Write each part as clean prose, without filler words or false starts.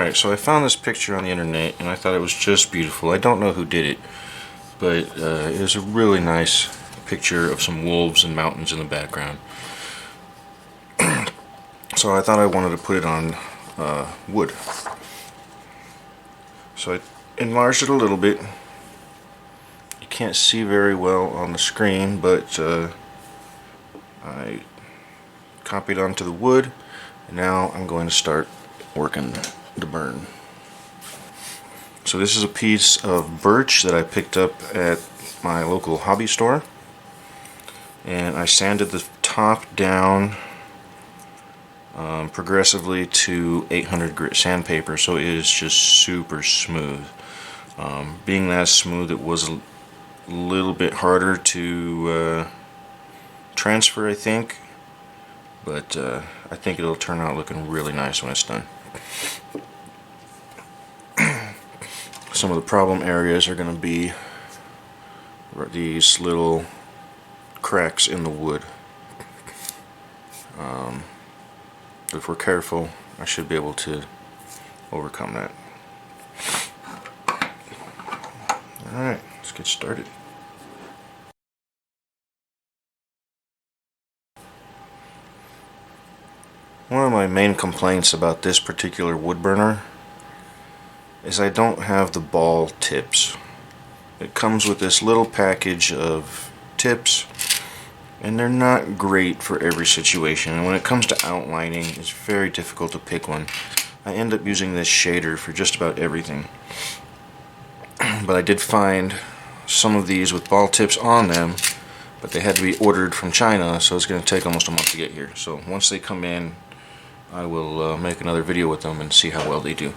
Alright, so I found this picture on the internet and I thought it was just beautiful. I don't know who did it, but it was a really nice picture of some wolves and mountains in the background. So I thought I wanted to put it on wood. So I enlarged it a little bit. You can't see very well on the screen, but I copied onto the wood, and now I'm going to start working the burn. So this is a piece of birch that I picked up at my local hobby store, and I sanded the top down progressively to 800 grit sandpaper, so it is just super smooth. Being that smooth, it was a little bit harder to transfer, I think, but I think it'll turn out looking really nice when it's done. Some of the problem areas are going to be these little cracks in the wood. If we're careful, I should be able to overcome that. Alright, let's get started. One of my main complaints about this particular wood burner is I don't have the ball tips. It comes with this little package of tips, and they're not great for every situation, and when it comes to outlining, it's very difficult to pick one. I end up using this shader for just about everything. But I did find some of these with ball tips on them, but they had to be ordered from China, so it's going to take almost a month to get here. So once they come in, I will make another video with them and see how well they do.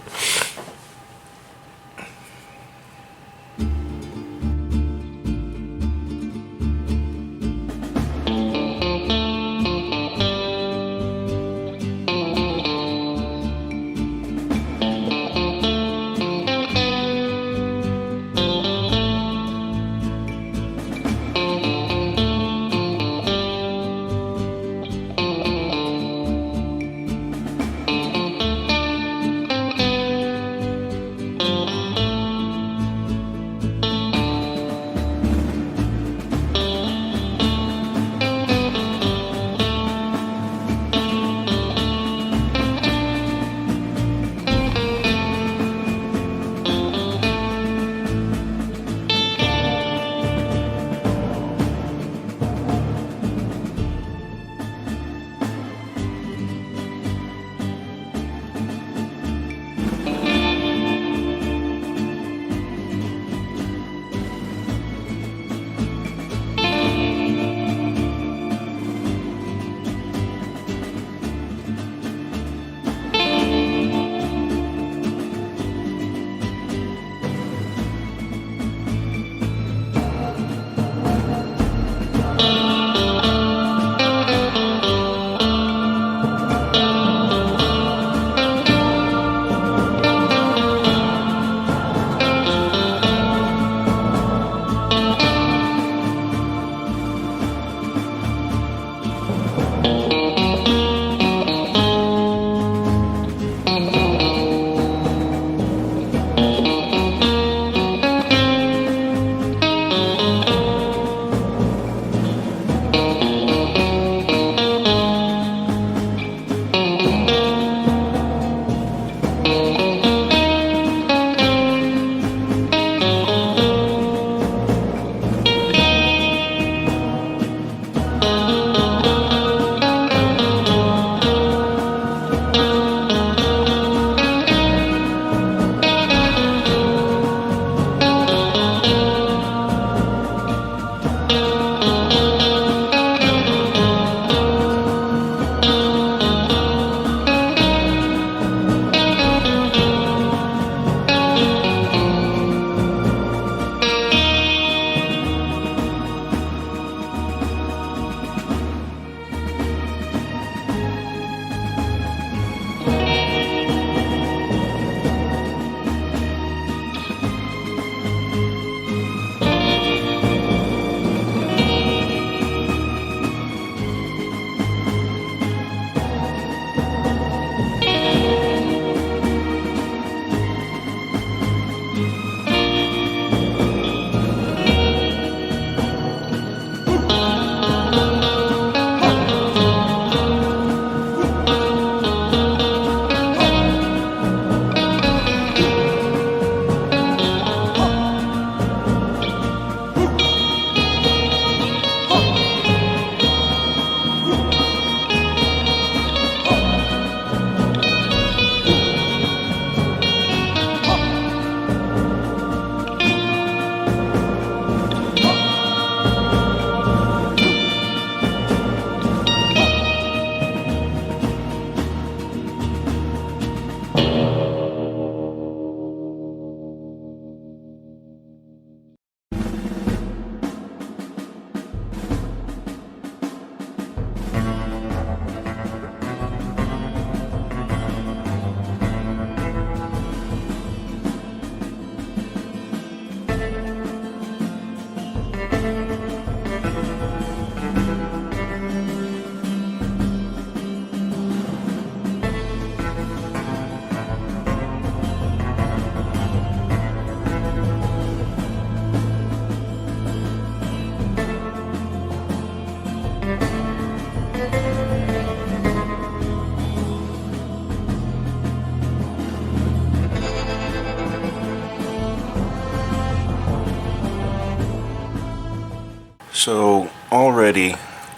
So already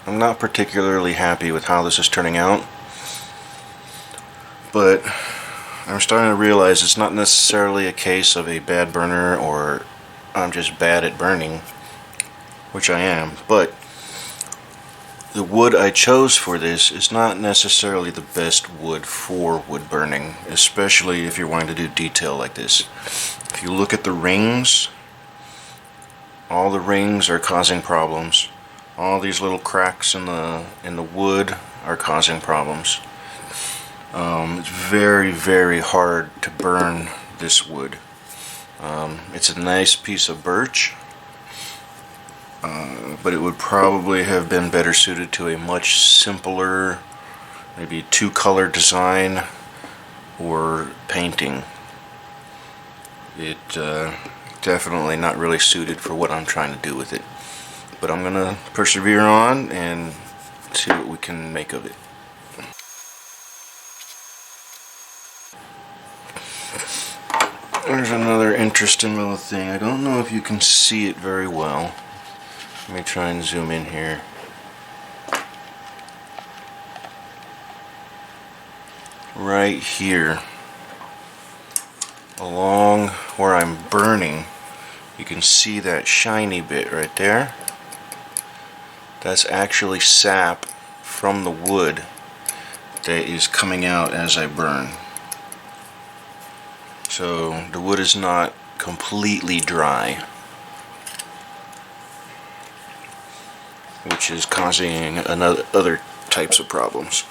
I'm not particularly happy with how this is turning out, but I'm starting to realize it's not necessarily a case of a bad burner or I'm just bad at burning, which I am, but the wood I chose for this is not necessarily the best wood for wood burning, especially if you're wanting to do detail like this. If you look at the rings, all the rings are causing problems. All these little cracks in the wood are causing problems. It's very, very hard to burn this wood. It's a nice piece of birch, but it would probably have been better suited to a much simpler, maybe two-color design or painting. It definitely not really suited for what I'm trying to do with it. But I'm gonna persevere on and see what we can make of it. There's another interesting little thing. I don't know if you can see it very well. Let me try and zoom in here. Right here, along where I'm burning, you can see that shiny bit right there. That's actually sap from the wood that is coming out as I burn. So the wood is not completely dry, which is causing other types of problems.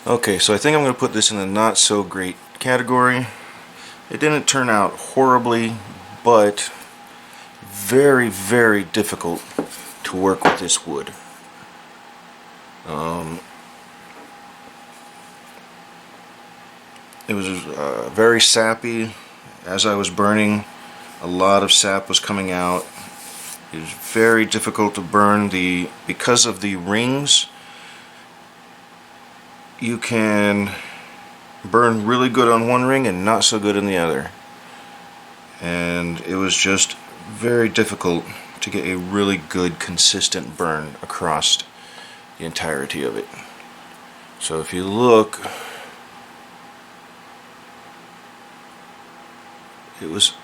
Okay, so I think I'm going to put this in the not so great category. It didn't turn out horribly, but very, very difficult to work with this wood. It was very sappy. As I was burning, a lot of sap was coming out. It was very difficult to burn. Because of the rings, you can burn really good on one ring and not so good in the other. And it was just very difficult to get a really good consistent burn across the entirety of it. So if you look, it was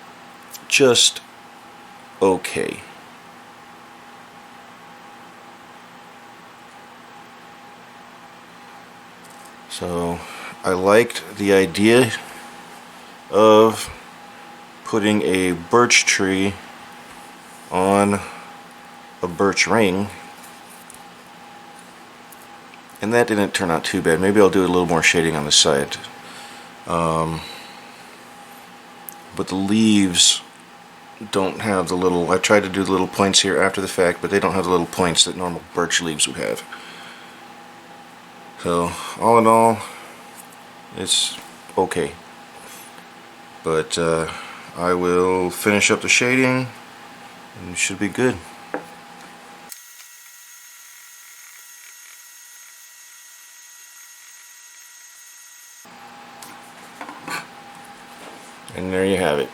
just okay. So I liked the idea of putting a birch tree on a birch ring, and that didn't turn out too bad. Maybe I'll do a little more shading on the side. But the leaves don't have the little, I tried to do the little points here after the fact, but they don't have the little points that normal birch leaves would have. So all in all, it's okay. But I will finish up the shading and it should be good. And there you have it.